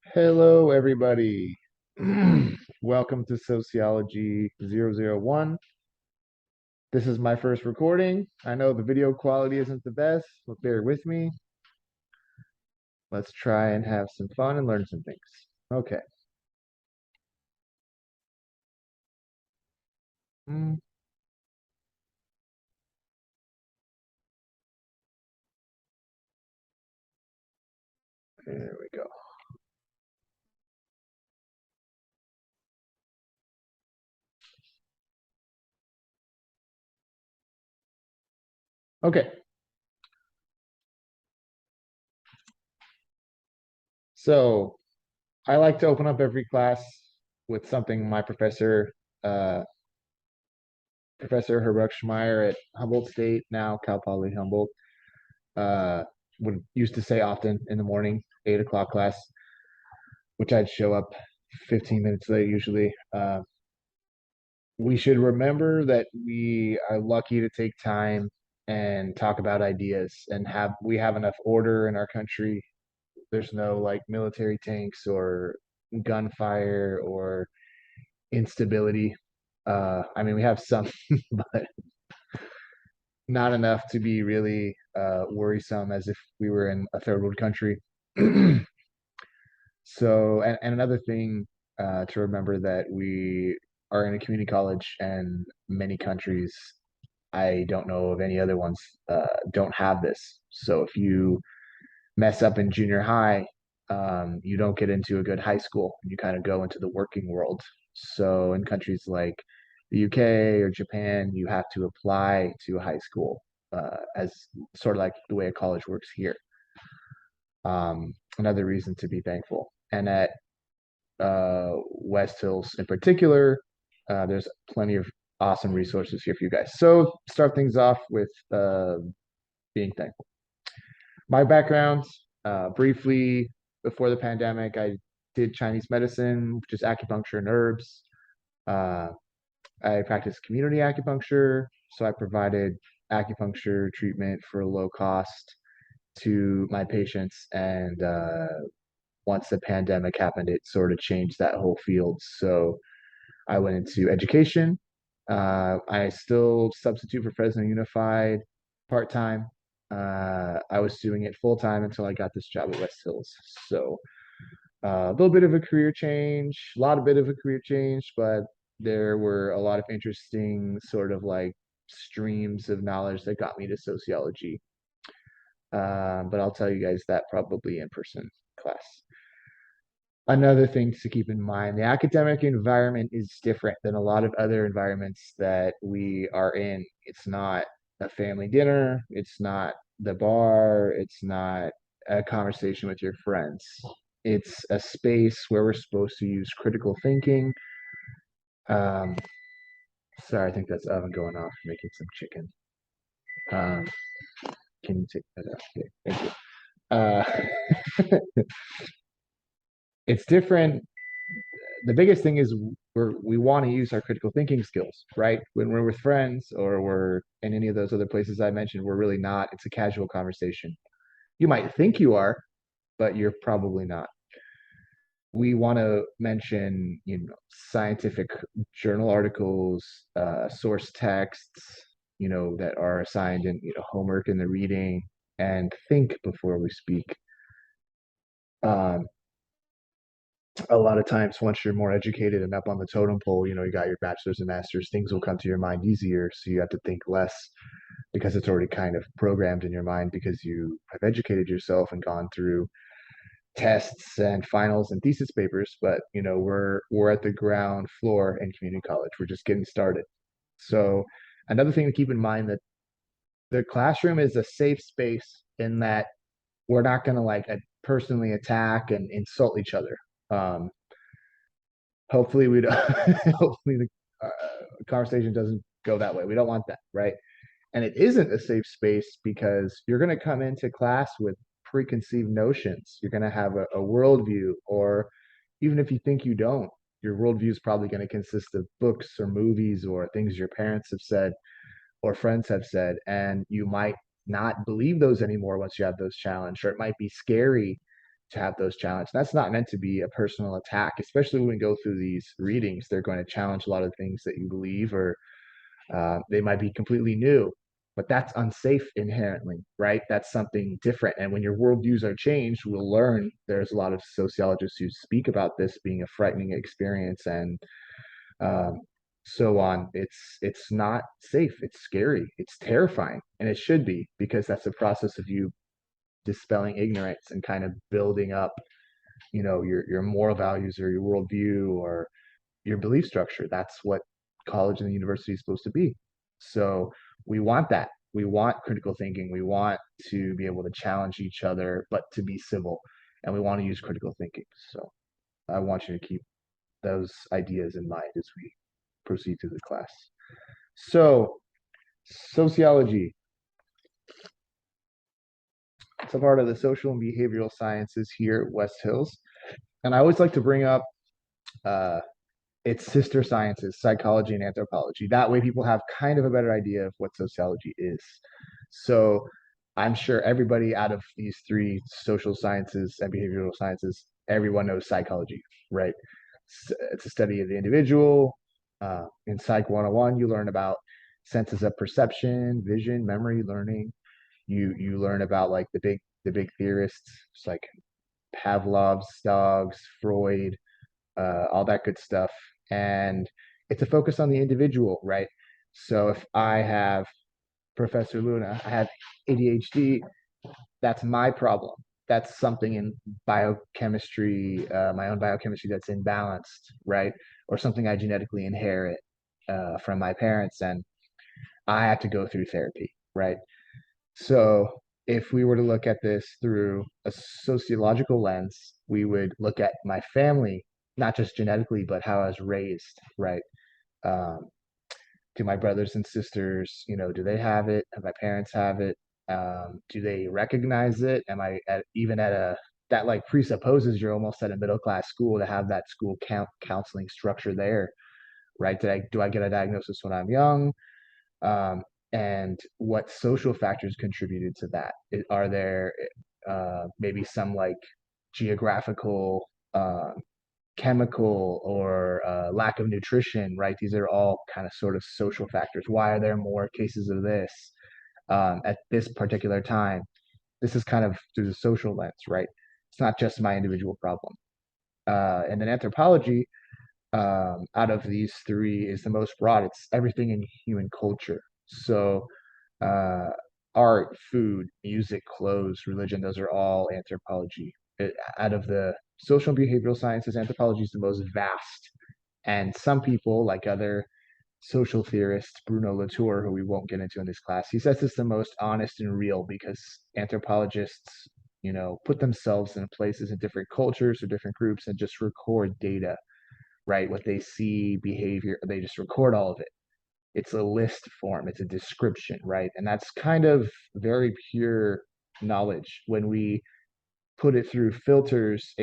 Hello, everybody. Welcome to Sociology 001. This is my first recording. I know the video quality isn't the best, but bear with me. Let's try and have some fun and learn some things. Okay. Mm, There we go. Okay. So I like to open up every class with something my uh, Professor Herbertschmeyer at Humboldt State, now Cal Poly Humboldt, uh, would used to say often in the morning, 8 o'clock class, which I'd show up 15 minutes late usually. We should remember that we are lucky to take time and talk about ideas and have enough order in our country. There's no like military tanks or gunfire or instability. I mean, we have some, but not enough to be really worrisome as if we were in a third world country. So, and another thing to remember that we are in a community college, and many countries, I don't know of any other ones, don't have this. So if you mess up in junior high, you don't get into a good high school. You kind of go into the working world. So in countries like the UK or Japan, you have to apply to a high school as sort of like the way a college works here. Another reason to be thankful. And at West Hills in particular, there's plenty of awesome resources here for you guys. So start things off with being thankful. My background, briefly, before the pandemic, I did Chinese medicine, which is acupuncture and herbs. Uh, I practiced community acupuncture, so I provided acupuncture treatment for low cost to my patients. And once the pandemic happened, it sort of changed that whole field. So I went into education. I still substitute for Fresno Unified part time. I was doing it full time until I got this job at West Hills. So a little bit of a career change, a lot of bit of a career change, but there were a lot of interesting sort of like streams of knowledge that got me to sociology. But I'll tell you guys that probably in person class. Another thing to keep in mind, the academic environment is different than a lot of other environments that we are in. It's not a family dinner, it's not the bar, it's not a conversation with your friends. It's a space where we're supposed to use critical thinking. Um, Sorry, I think that's oven going off, making some chicken. Um, can you take that out? Okay, thank you. It's different. The biggest thing is we want to use our critical thinking skills, right? When we're with friends or we're in any of those other places I mentioned, we're really not. It's a casual conversation. You might think you are, but you're probably not. We want to mention, scientific journal articles, source texts, that are assigned in, homework in the reading, and think before we speak. Um, a lot of times once you're more educated and up on the totem pole, you got your bachelor's and master's, things will come to your mind easier. So you have to think less because it's already kind of programmed in your mind because you have educated yourself and gone through tests and finals and thesis papers. But we're at the ground floor in community college. We're just getting started. So another thing to keep in mind that the classroom is a safe space in that we're not going to like personally attack and insult each other. Um, Hopefully we don't, hopefully the conversation doesn't go that way. We don't want that, right? And it isn't a safe space because you're going to come into class with preconceived notions. You're going to have a worldview, or even if you think you don't, your worldview is probably going to consist of books or movies or things your parents have said or friends have said, and you might not believe those anymore once you have those challenged, or it might be scary to have those challenges. That's not meant to be a personal attack, especially when we go through these readings. They're going to challenge a lot of things that you believe, or they might be completely new, but that's unsafe inherently, right? That's something different. And when your worldviews are changed, we'll learn there's a lot of sociologists who speak about this being a frightening experience, and um, so on. It's not safe. It's scary. It's terrifying, and it should be, because that's the process of you dispelling ignorance and kind of building up, your moral values or your worldview or your belief structure. That's what college and the university is supposed to be. So we want that. We want critical thinking. We want to be able to challenge each other, but to be civil. And we want to use critical thinking. So I want you to keep those ideas in mind as we proceed through the class. So, sociology. It's a part of the social and behavioral sciences here at West Hills. And I always like to bring up uh, its sister sciences, psychology and anthropology. That way, people have kind of a better idea of what sociology is. So, I'm sure everybody out of these three social sciences and behavioral sciences, everyone knows psychology, right? It's a study of the individual. In Psych 101, you learn about senses of perception, vision, memory, learning. You learn about like the big theorists, it's like Pavlov's dogs, Freud, all that good stuff. And it's a focus on the individual, right? So if I have Professor Luna, I have ADHD, that's my problem. That's something in biochemistry, my own biochemistry that's imbalanced, right? Or something I genetically inherit from my parents, and I have to go through therapy, right? So if we were to look at this through a sociological lens, we would look at my family, not just genetically, but how I was raised, right? Um, do my brothers and sisters, do they have it? Have my parents have it? Do they recognize it? Am I even at a that like presupposes you're almost at a middle class school to have that school counseling structure there, right? Do I get a diagnosis when I'm young? Um, and what social factors contributed to that? Are there maybe some like geographical, chemical, or lack of nutrition, right? These are all kind of sort of social factors. Why are there more cases of this at this particular time? This is kind of through the social lens, right? It's not just my individual problem. And then anthropology, out of these three, is the most broad. It's everything in human culture. So, uh, art, food, music, clothes, religion, those are all anthropology. Out of the social and behavioral sciences, anthropology is the most vast. And some people, like other social theorist Bruno Latour, who we won't get into in this class, he says it's the most honest and real, because anthropologists, put themselves in places in different cultures or different groups and just record data, right? What they see, behavior, they just record all of it. It's a list form, it's a description, right? And that's kind of very pure knowledge. When we put it through filters,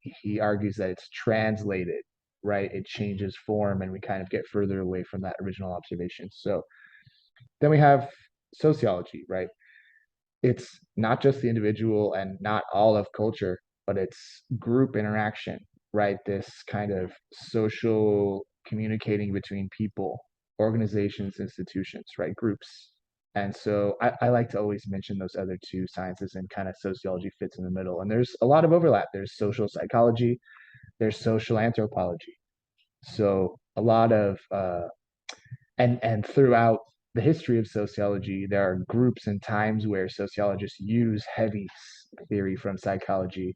he argues that it's translated, right? It changes form, and we kind of get further away from that original observation. So then we have sociology, right? It's not just the individual and not all of culture, but it's group interaction, right? This kind of social communicating between people, organizations, institutions, right? Groups. And so I like to always mention those other two sciences, and kind of sociology fits in the middle. And there's a lot of overlap. There's social psychology, there's social anthropology. So a lot of and throughout the history of sociology, there are groups and times where sociologists use heavy theory from psychology.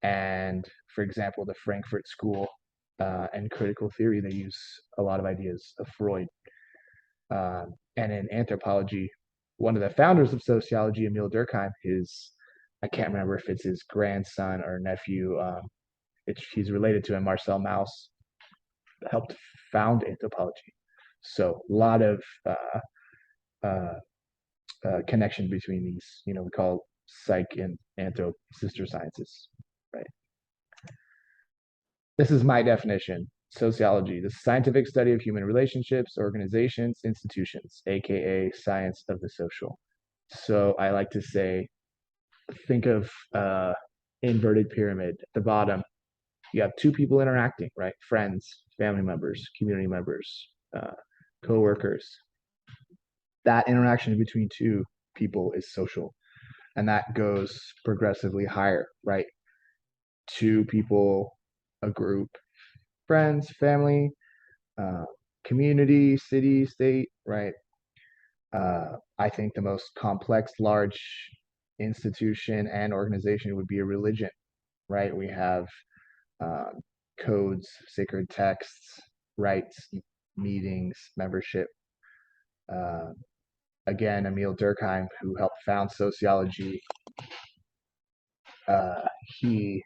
And for example, the Frankfurt School and critical theory, they use a lot of ideas of Freud. And in anthropology, one of the founders of sociology, Emil Durkheim, I can't remember if it's his grandson or nephew. He's related to him, Marcel Mauss, helped found anthropology. So a lot of uh, connection between these, we call psych and anthrop sister sciences, right? This is my definition. Sociology, the scientific study of human relationships, organizations, institutions, aka science of the social. So I like to say, think of inverted pyramid. At the bottom, you have two people interacting, right? Friends, family members, community members, co-workers. That interaction between two people is social, and that goes progressively higher, right? Two people, a group, friends, family, uh, community, city, state, right? I think the most complex, large institution and organization would be a religion, right? We have uh, codes, sacred texts, rites, meetings, membership. Uh, Again, Emil Durkheim, who helped found sociology, uh, he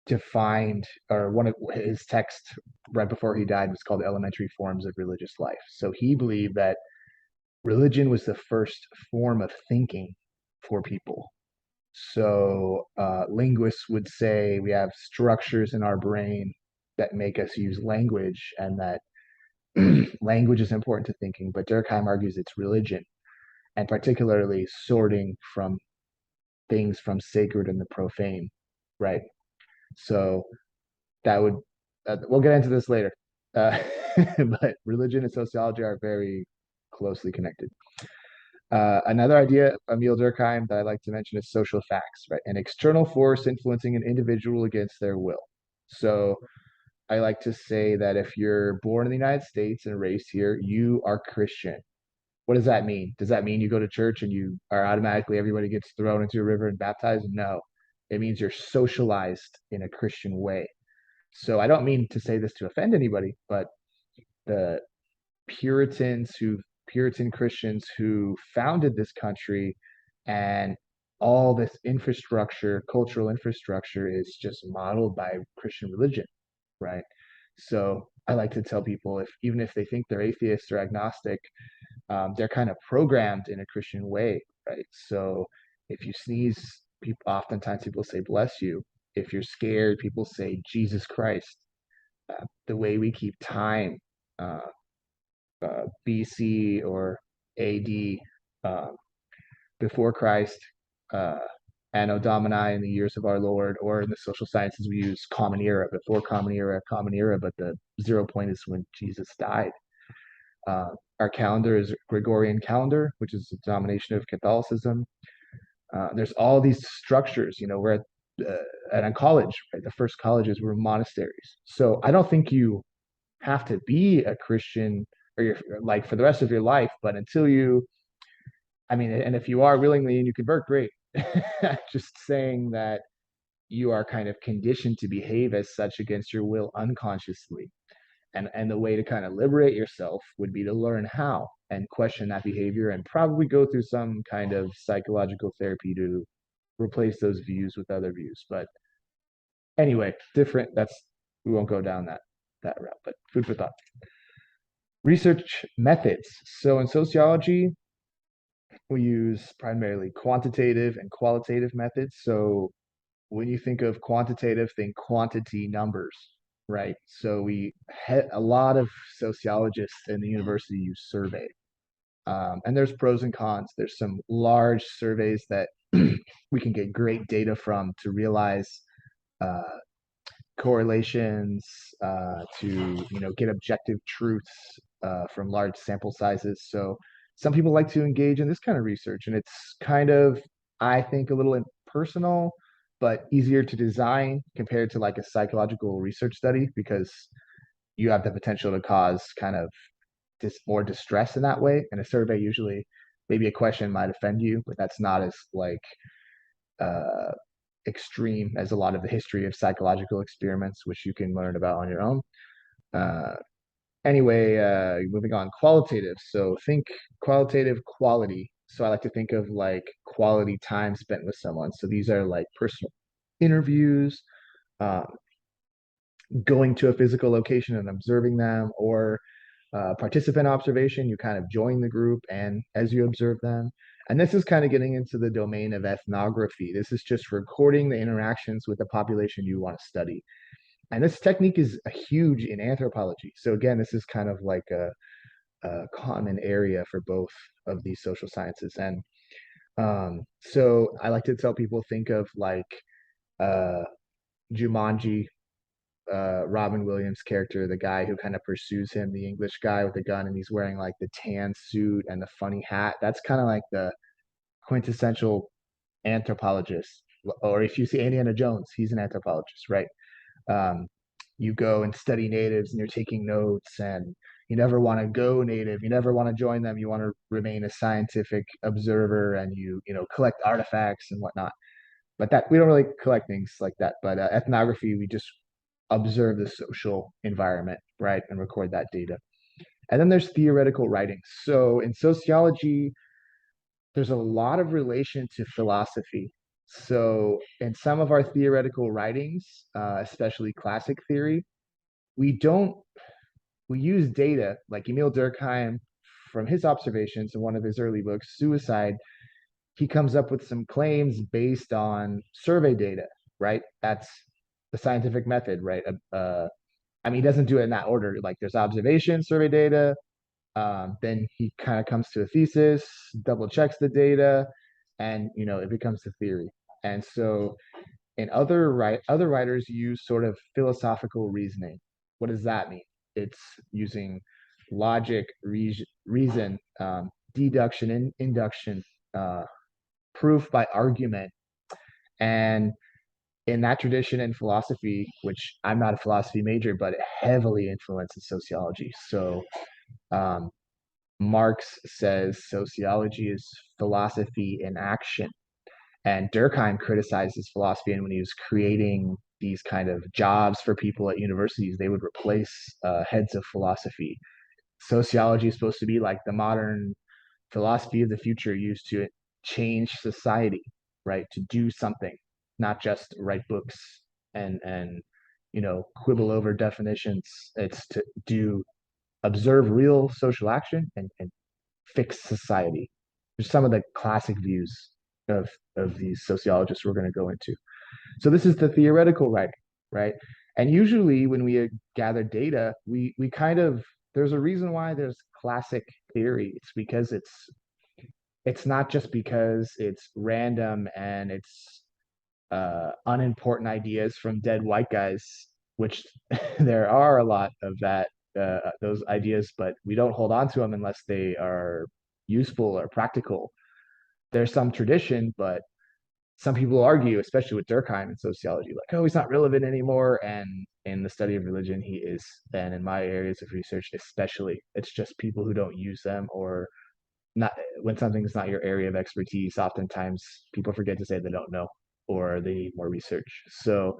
defined, or one of his texts right before he died was called Elementary Forms of Religious Life. So he believed that religion was the first form of thinking for people. So linguists would say we have structures in our brain that make us use language, and that language is important to thinking. But Durkheim argues it's religion, and particularly sorting from things from sacred and the profane, right? So that would we'll get into this later, uh, but religion and sociology are very closely connected. Another idea, Emil Durkheim, that I like to mention is social facts, right? An external force influencing an individual against their will. So I like to say that if you're born in the United States and raised here, you are Christian. What does that mean? Does that mean you go to church and you are automatically everybody gets thrown into a river and baptized? No. It means you're socialized in a Christian way. So I don't mean to say this to offend anybody, but the Puritans who Puritan Christians who founded this country, and all this infrastructure, cultural infrastructure is just modeled by Christian religion, right? So I like to tell people, if even if they think they're atheists or agnostic, they're kind of programmed in a Christian way, right? So if you sneeze, people oftentimes people say bless you. If you're scared, people say Jesus Christ. The way we keep time, uh, BC or AD, before Christ, uh, Anno Domini in the years of our Lord, or in the social sciences we use Common Era, before Common Era, but the 0 point is when Jesus died. Our calendar is Gregorian calendar, which is a domination of Catholicism. There's all these structures, we're at college, right? The first colleges were monasteries. So I don't think you have to be a Christian or you're like for the rest of your life, but until you, I mean, and if you are willingly and you convert, great. Just saying that you are kind of conditioned to behave as such against your will unconsciously. And the way to kind of liberate yourself would be to learn how and question that behavior and probably go through some kind of psychological therapy to replace those views with other views. But anyway, different. That's we won't go down that route, but food for thought. Research methods. So in sociology, we use primarily quantitative and qualitative methods. So when you think of quantitative, think quantity numbers, right? So we had a lot of sociologists in the university use survey. And there's pros and cons. There's some large surveys that we can get great data from to realize uh, correlations, to get objective truths from large sample sizes. So some people like to engage in this kind of research, and it's kind of, I think, a little impersonal, but easier to design compared to like a psychological research study, because you have the potential to cause kind of more distress in that way. And a survey usually, maybe a question might offend you, but that's not as like uh, extreme as a lot of the history of psychological experiments, which you can learn about on your own. Uh, anyway, moving on, qualitative. So think qualitative quality. So I like to think of like quality time spent with someone. So these are like personal interviews, um, going to a physical location and observing them, or participant observation. You kind of join the group and as you observe them. And this is kind of getting into the domain of ethnography. This is just recording the interactions with the population you want to study. And this technique is huge in anthropology. So again, this is kind of like a common area for both of these social sciences. And So I like to tell people think of like uh Jumanji, Robin Williams character, the guy who kind of pursues him, the English guy with the gun, and he's wearing like the tan suit and the funny hat. That's kind of like the quintessential anthropologist. Or if you see Indiana Jones, he's an anthropologist, right? Um, you go and study natives and you're taking notes and you never want to go native. You never want to join them. You want to remain a scientific observer and you collect artifacts and whatnot. But that we don't really collect things like that. But ethnography, we just observe the social environment, right, and record that data. And then there's theoretical writing. So in sociology, there's a lot of relation to philosophy. So in some of our theoretical writings, especially classic theory, we don't we use data like Emil Durkheim from his observations in one of his early books, Suicide. He comes up with some claims based on survey data, right? That's the scientific method, right? I mean, he doesn't do it in that order. Like there's observation, survey data, then he kind of comes to a thesis, double checks the data, and it becomes the theory. And so, in other writers use sort of philosophical reasoning. What does that mean? It's using logic, reason, deduction, and induction, uh, proof by argument, and in that tradition in philosophy, which I'm not a philosophy major, but it heavily influences sociology. So um, Marx says sociology is philosophy in action. And Durkheim criticizes philosophy. And when he was creating these kind of jobs for people at universities, they would replace heads of philosophy. Sociology is supposed to be like the modern philosophy of the future used to change society, right? To do something, not just write books and quibble over definitions. It's to do observe real social action and fix society. There's some of the classic views of of these sociologists we're going to go into. So this is the theoretical writing, right? And usually when we gather data, we kind of there's a reason why there's classic theory. It's because it's not just because it's random and it's unimportant ideas from dead white guys, which there are a lot of those ideas, but we don't hold on to them unless they are useful or practical. There's some tradition, but some people argue, especially with Durkheim in sociology, like, oh, he's not relevant anymore. And in the study of religion, he is. And in my areas of research, especially, it's just people who don't use them or not when something's not your area of expertise. Oftentimes, people forget to say they don't know or they need more research. So,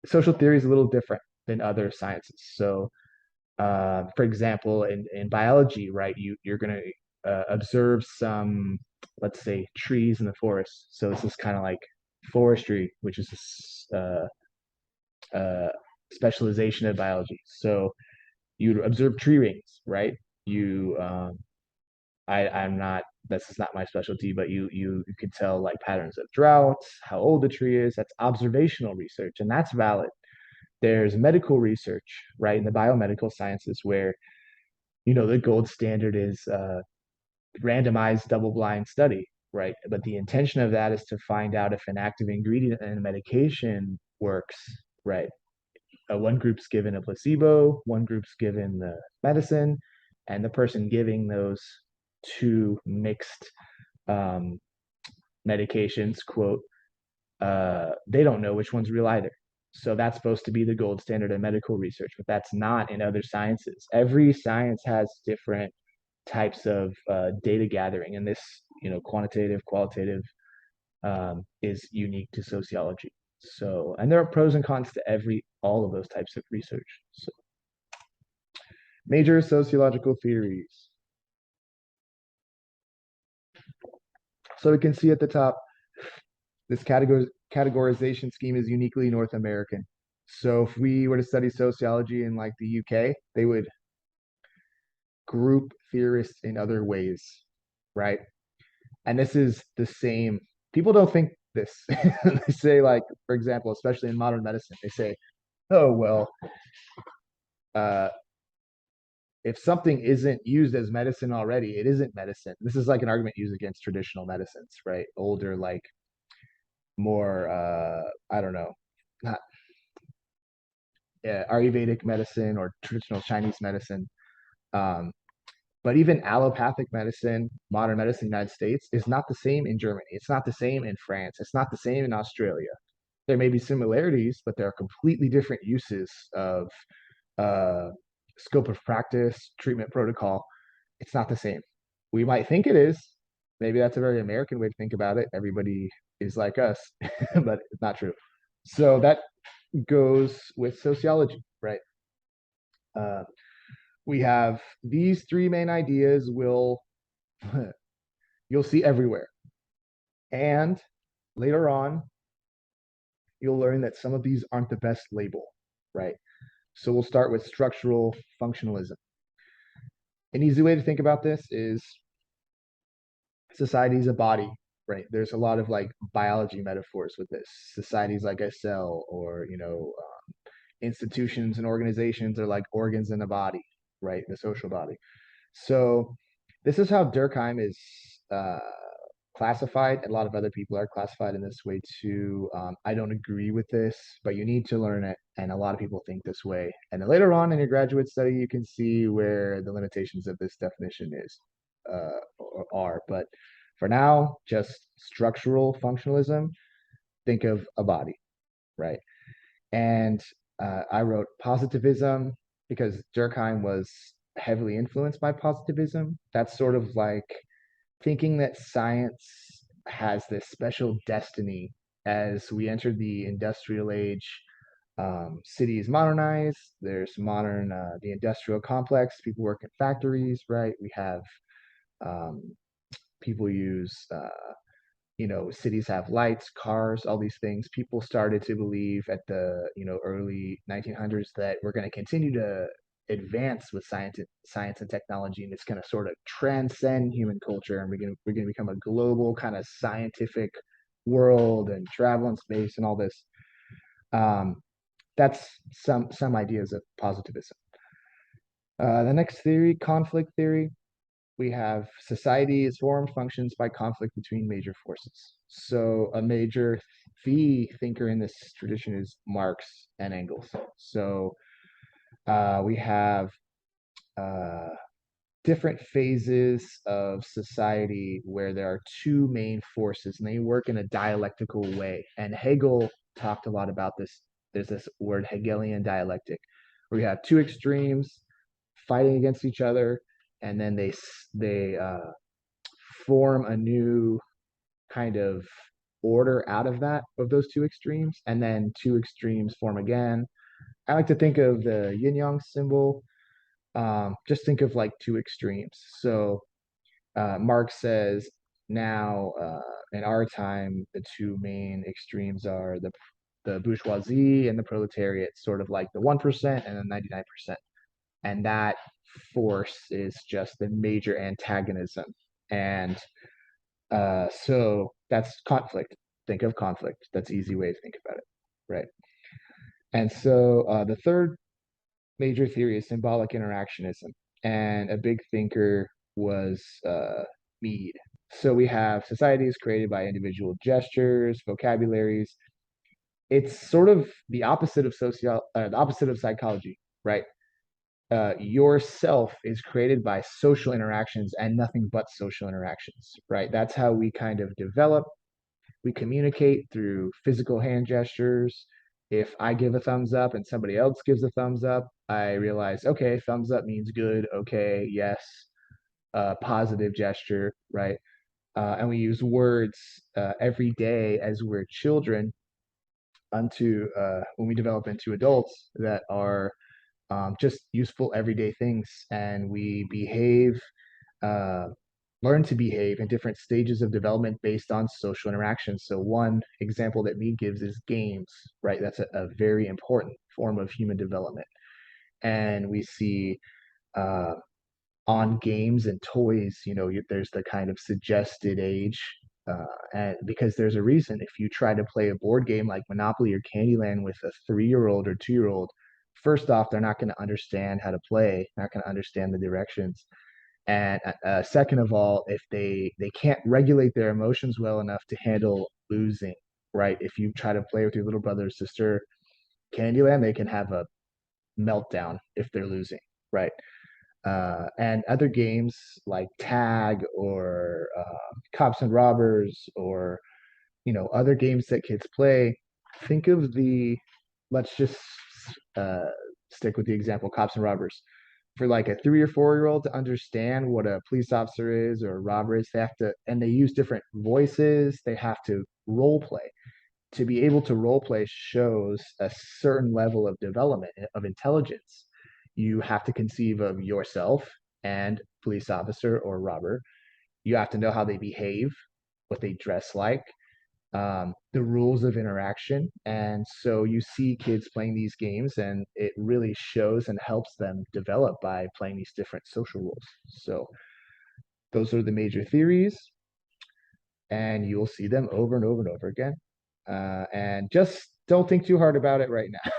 social theory is a little different than other sciences. So, for example, in biology, right, you're going to observe some, let's say, trees in the forest. So this is kind of like forestry, which is uh, specialization of biology. So you observe tree rings, right? You, I'm not. This is not my specialty, but you can tell like patterns of droughts, how old the tree is. That's observational research, and that's valid. There's medical research, right, in the biomedical sciences where the gold standard is randomized double-blind study, right? But the intention of that is to find out if an active ingredient in a medication works, right? One group's given a placebo, one group's given the medicine, and the person giving those two mixed um, medications, quote, they don't know which one's real either. So that's supposed to be the gold standard in medical research, but that's not in other sciences. Every science has different types of data gathering, and this, quantitative, qualitative, is unique to sociology. So, and there are pros and cons to all of those types of research. So, major sociological theories. So we can see at the top, this categorization scheme is uniquely North American. So if we were to study sociology in like the UK, they would group theorists in other ways, right? And this is the same. People don't think this. They say, like, for example, especially in modern medicine, they say, oh, well, uh, if something isn't used as medicine already, it isn't medicine. This is like an argument used against traditional medicines, right? Older, like more, I don't know, not Ayurvedic medicine or traditional Chinese medicine. Um, but even allopathic medicine, modern medicine in the United States, is not the same in Germany. It's not the same in France. It's not the same in Australia. There may be similarities, but there are completely different uses of uh, scope of practice, treatment protocol. It's not the same. We might think it is. Maybe that's a very American way to think about it. Everybody is like us, but it's not true. So that goes with sociology, right? Uh, we have these three main ideas will you'll see everywhere. And later on, you'll learn that some of these aren't the best label, right? So we'll start with structural functionalism. An easy way to think about this is society is a body, right? There's a lot of like biology metaphors with this. Society's like a cell, or institutions and organizations are like organs in a body, right? The social body. So this is how Durkheim is uh, classified. And a lot of other people are classified in this way too. I don't agree with this, but you need to learn it. And a lot of people think this way. And then later on in your graduate study, you can see where the limitations of this definition is or are. But for now, just structural functionalism, think of a body, right? And I wrote positivism because Durkheim was heavily influenced by positivism. That's sort of like thinking that science has this special destiny as we enter the industrial age. Cities modernize. There's modern, the industrial complex. People work in factories, right? We have um, people use cities have lights, cars, all these things. People started to believe at the early 1900s that we're going to continue to advance with science and technology, and it's going to sort of transcend human culture, and we're going to become a global kind of scientific world and travel in space and all this. Um, that's some ideas of positivism. The next theory, conflict theory. We have society is formed, functions by conflict between major forces. So a major thinker in this tradition is Marx and Engels. So we have uh, different phases of society where there are two main forces and they work in a dialectical way. And Hegel talked a lot about this. There's this word Hegelian dialectic, where you have two extremes fighting against each other, and then they form a new kind of order out of those two extremes, and then two extremes form again. I like to think of the yin yang symbol. Just think of like two extremes. So Marx says now in our time, the two main extremes are the bourgeoisie and the proletariat, sort of like the 1% and the 99%. And that force is just the major antagonism. And so that's conflict. Think of conflict. That's an easy way to think about it, right? And so the third major theory is symbolic interactionism, and a big thinker was Mead. So we have societies created by individual gestures, vocabularies. It's sort of the opposite of psychology, right? Yourself is created by social interactions and nothing but social interactions, right? That's how we kind of develop. We communicate through physical hand gestures. If I give a thumbs up and somebody else gives a thumbs up, I realize, okay, thumbs up means good. Okay, yes, positive gesture, right? And we use words every day as we're children unto when we develop into adults that are just useful everyday things, and we uh, learn to behave in different stages of development based on social interactions. So one example that me gives is games, right? That's a very important form of human development, and we see uh, on games and toys, there's the kind of suggested age. And because there's a reason, if you try to play a board game like Monopoly or Candyland with a 3-year-old or 2-year-old, first off, they're not going to understand how to play, not going to understand the directions. And second of all, if they can't regulate their emotions well enough to handle losing, right? If you try to play with your little brother or sister Candyland, they can have a meltdown if they're losing, right? And other games like tag or cops and robbers or other games that kids play. Think of let's just uh, stick with the example cops and robbers. For like a 3 or 4 year old to understand what a police officer is or a robber is, they have to, and they use different voices. They have to role play. To be able to role play shows a certain level of development of intelligence. You have to conceive of yourself and police officer or robber. You have to know how they behave, what they dress like, the rules of interaction. And so you see kids playing these games, and it really shows and helps them develop by playing these different social rules. So those are the major theories, and you'll see them over and over and over again. And just don't think too hard about it right now.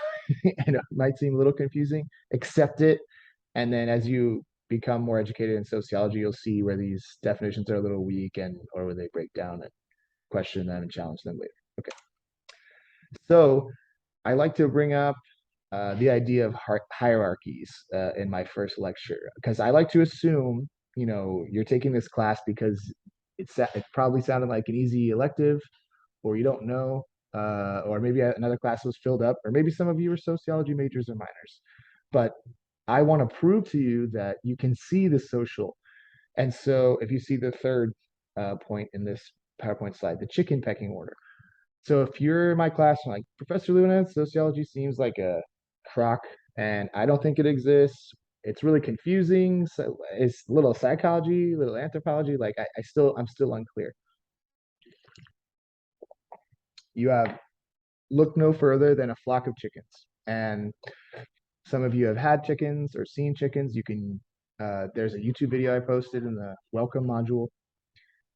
It might seem a little confusing. Accept it. And then as you become more educated in sociology, you'll see where these definitions are a little weak and or where they break down and question them and challenge them later. Okay. So I like to bring up the idea of hierarchies in my first lecture because I like to assume, you're taking this class because it probably sounded like an easy elective, or you don't know, or maybe another class was filled up, or maybe some of you are sociology majors or minors. But I want to prove to you that you can see the social. And so if you see the third point in this PowerPoint slide, the chicken pecking order. So if you're in my class and like, Professor Luna, sociology seems like a crock, and I don't think it exists. It's really confusing. So it's a little psychology, a little anthropology. Like I'm still unclear. You have look no further than a flock of chickens. And some of you have had chickens or seen chickens. You can, there's a YouTube video I posted in the welcome module.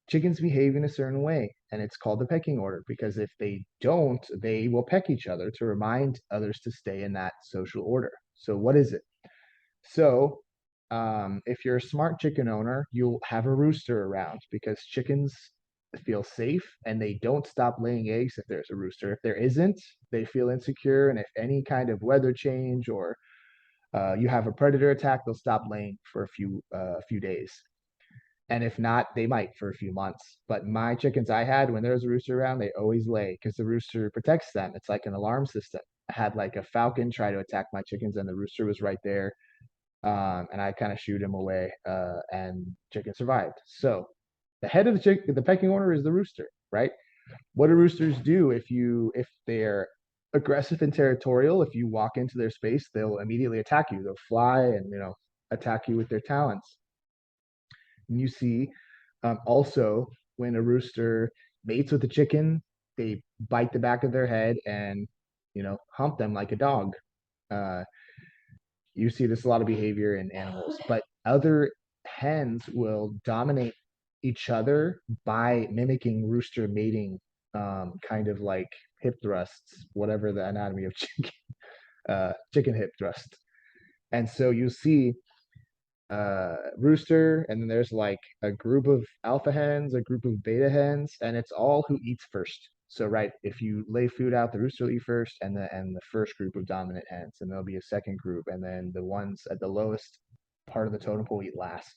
Chickens behave in a certain way, and it's called the pecking order because if they don't, they will peck each other to remind others to stay in that social order. So what is it? So if you're a smart chicken owner, you'll have a rooster around because chickens feel safe and they don't stop laying eggs if there's a rooster. If there isn't, they feel insecure, and if any kind of weather change or you have a predator attack, they'll stop laying for a few days. And if not, they might for a few months. But my chickens I had, when there's a rooster around, they always lay because the rooster protects them. It's like an alarm system. I had like a falcon try to attack my chickens, and the rooster was right there. And I kind of shooed him away, and chicken survived. So the head of the pecking order is the rooster, right? What do roosters do if they're aggressive and territorial? If you walk into their space, they'll immediately attack you. They'll fly and attack you with their talons. And you see, also when a rooster mates with a chicken, they bite the back of their head and hump them like a dog. Uh, you see this a lot of behavior in animals, but other hens will dominate each other by mimicking rooster mating, kind of like hip thrusts, whatever the anatomy of chicken hip thrust. And so you see rooster, and then there's like a group of alpha hens, a group of beta hens, and it's all who eats first. So right, if you lay food out, the rooster will eat first, and the first group of dominant hens, and there'll be a second group, and then the ones at the lowest part of the totem pole eat last.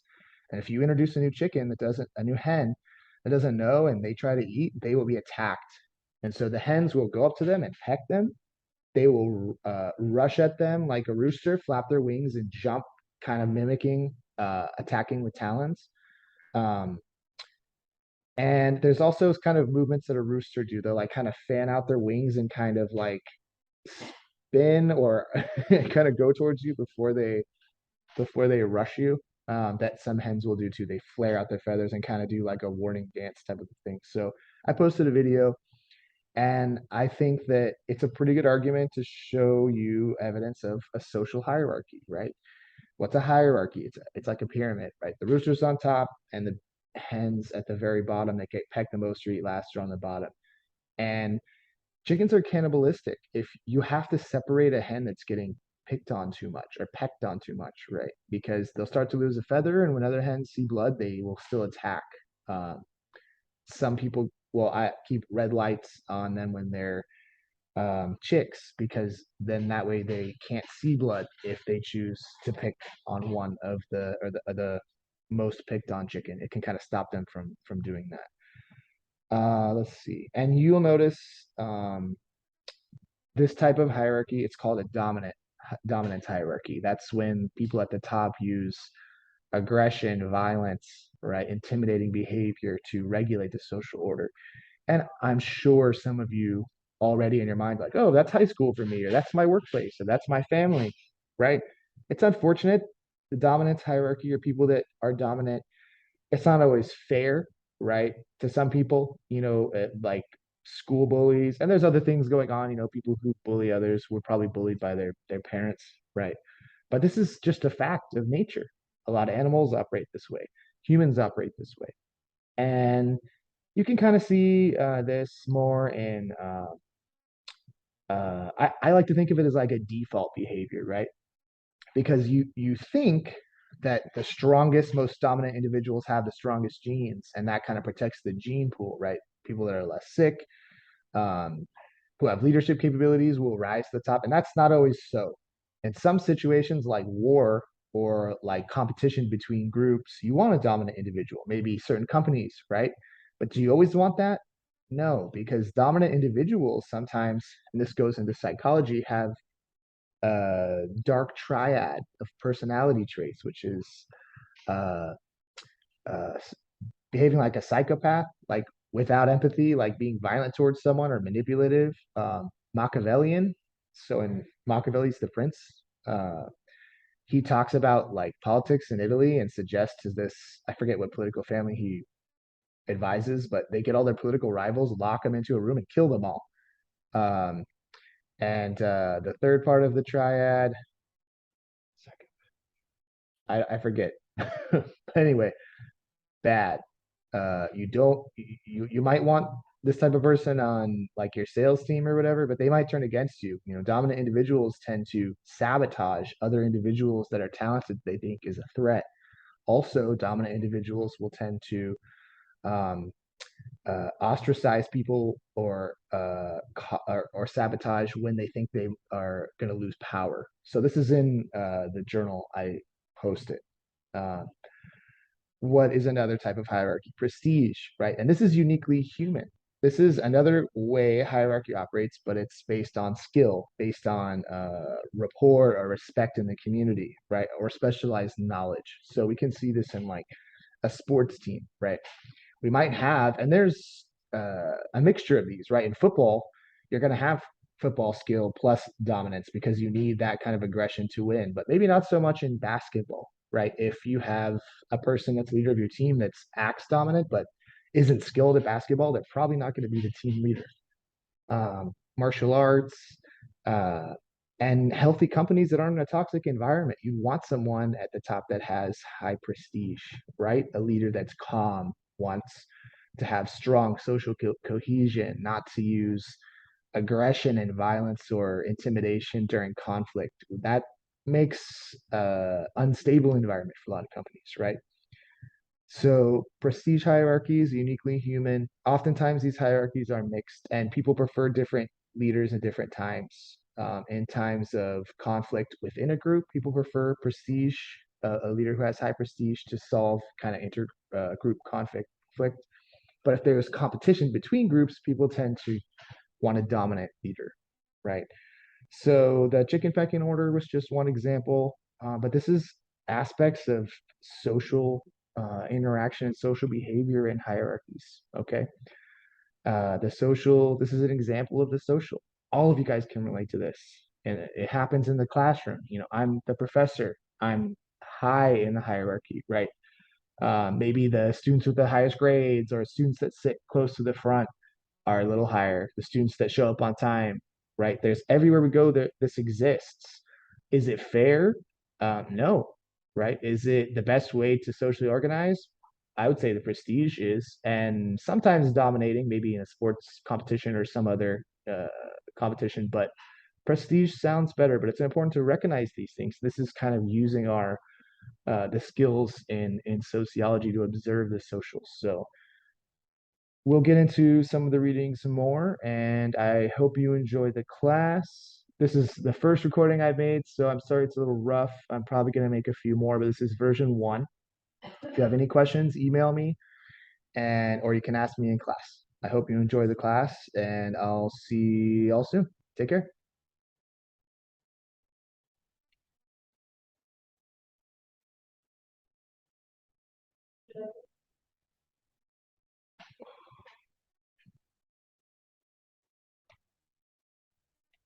And if you introduce a new chicken a new hen that doesn't know, and they try to eat, they will be attacked. And so the hens will go up to them and peck them. They will rush at them like a rooster, flap their wings and jump, kind of mimicking attacking with talons. And there's also kind of movements that a rooster do. They'll like kind of fan out their wings and kind of like spin or kind of go towards you before they rush you. That some hens will do too. They flare out their feathers and kind of do like a warning dance type of thing. So I posted a video, and I think that it's a pretty good argument to show you evidence of a social hierarchy, right? What's a hierarchy? It's like a pyramid, right? The rooster's on top, and the hens at the very bottom that get pecked the most or eat last are on the bottom. And chickens are cannibalistic. If you have to separate a hen that's getting picked on too much or pecked on too much, right? Because they'll start to lose a feather, and when other hens see blood, they will still attack. Some people will keep red lights on them when they're chicks, because then that way they can't see blood if they choose to pick on one of the most picked on chicken. It can kind of stop them from doing that. Let's see, and you'll notice this type of hierarchy. It's called a dominance hierarchy. That's when people at the top use aggression, violence, right, intimidating behavior to regulate the social order. And I'm sure some of you already in your mind, like, oh, that's high school for me, or that's my workplace, or that's my family, right? It's unfortunate. The dominance hierarchy, or people that are dominant, it's not always fair, right? To some people, like school bullies, and there's other things going on. People who bully others were probably bullied by their parents, right? But this is just a fact of nature. A lot of animals operate this way. Humans operate this way. And you can kind of see this more in, I like to think of it as like a default behavior, right? Because you think that the strongest, most dominant individuals have the strongest genes, and that kind of protects the gene pool, right? People that are less sick, um, who have leadership capabilities will rise to the top, and that's not always so. In some situations, like war or like competition between groups, you want a dominant individual, maybe certain companies, right? But do you always want that? No, because dominant individuals sometimes, and this goes into psychology, have a dark triad of personality traits, which is uh, uh, behaving like a psychopath, like without empathy, like being violent towards someone or manipulative, Machiavellian. So in Machiavelli's The Prince, uh, he talks about like politics in Italy and suggests to this, I forget what political family he advises, but they get all their political rivals, lock them into a room, and kill them all. Um, and the third part of the triad, I forget. Anyway, bad. You don't you might want this type of person on like your sales team or whatever, but they might turn against you. Dominant individuals tend to sabotage other individuals that are talented they think is a threat. Also, dominant individuals will tend to um, ostracize people or sabotage when they think they are going to lose power. So this is in the journal I posted. Uh, what is another type of hierarchy? Prestige, right? And this is uniquely human. This is another way hierarchy operates, but it's based on skill, based on rapport or respect in the community, right? Or specialized knowledge. So we can see this in like a sports team, right? We might have, and there's a mixture of these, right? In football, you're going to have football skill plus dominance because you need that kind of aggression to win, but maybe not so much in basketball, right? If you have a person that's leader of your team that's acts dominant but isn't skilled at basketball, they're probably not going to be the team leader. Martial arts, uh, and healthy companies that aren't in a toxic environment. You want someone at the top that has high prestige, right? A leader that's calm, wants to have strong social cohesion, not to use aggression and violence or intimidation during conflict. That makes unstable environment for a lot of companies, right? So prestige hierarchies, uniquely human. Oftentimes these hierarchies are mixed and people prefer different leaders at different times. In times of conflict within a group, people prefer prestige, a leader who has high prestige to solve kind of inter group conflict. But if there's competition between groups, people tend to want a dominant leader, right? So the chicken pecking order was just one example, but this is aspects of social interaction and social behavior in hierarchies. Okay, this is an example of the social. All of you guys can relate to this, and it happens in the classroom. I'm the professor. I'm high in the hierarchy, right? Maybe the students with the highest grades or students that sit close to the front are a little higher. The students that show up on time, right? There's everywhere we go that this exists. Is it fair? No, right? Is it the best way to socially organize? I would say the prestige is, and sometimes dominating, maybe in a sports competition or some other competition, but prestige sounds better, but it's important to recognize these things. This is kind of using our the skills in sociology to observe the socials. So we'll get into some of the reading some more, and I hope you enjoy the class. This is the first recording I made, so I'm sorry it's a little rough. I'm probably going to make a few more, but this is version one. If you have any questions, email me and or you can ask me in class. I hope you enjoy the class, and I'll see y'all soon. Take care.